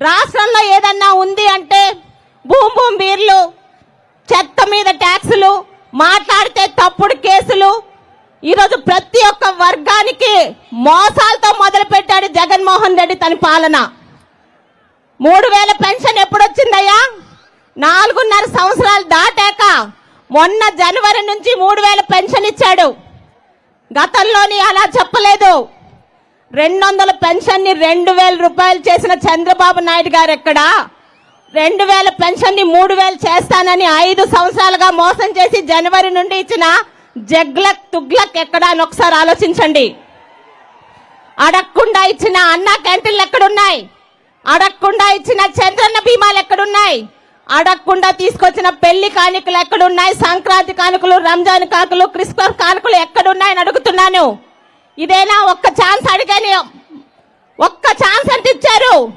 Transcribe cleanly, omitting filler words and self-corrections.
రాష్ట్రంలో ఏదన్నా ఉంది అంటే బూమ్ బూమ్ బీర్లు, చెత్త మీద ట్యాక్సులు, మాట్లాడితే తప్పుడు కేసులు. ఈరోజు ప్రతి ఒక్క వర్గానికి మోసాలతో మొదలు పెట్టాడు జగన్మోహన్ రెడ్డి తన పాలన. 3000 పెన్షన్ ఎప్పుడొచ్చిందయ్యా? 4.5 సంవత్సరాలు దాటాక మొన్న జనవరి నుంచి 3000 పెన్షన్ ఇచ్చాడు. గతంలోని అలా చెప్పలేదు. 200 పెన్షన్ ని 2000 రూపాయలు చేసిన చంద్రబాబు నాయుడు గారు ఎక్కడా? 2000 పెన్షన్ ని 3000 చేస్తానని 5 సంవత్సరాలుగా మోసం చేసి జనవరి నుండి ఇచ్చిన జగ్లక్ తుగ్లక్ ఎక్కడా అని ఒకసారి ఆలోచించండి. అడగకుండా ఇచ్చిన అన్నా క్యాంటీన్లు ఎక్కడున్నాయి? అడగకుండా ఇచ్చిన చంద్రన్న బీమాలు ఎక్కడున్నాయి? అడగకుండా తీసుకొచ్చిన పెళ్లి కానుకలు ఎక్కడున్నాయి? సంక్రాంతి కానుకలు, రంజాన్ కానుకలు, క్రిస్మస్ కానుకలు ఎక్కడున్నాయని అడుగుతున్నాను. ఇదేనా ఒక్క ఛాన్స్ అడిగాని? ఒక్క ఛాన్స్ అంటే ఇచ్చారు.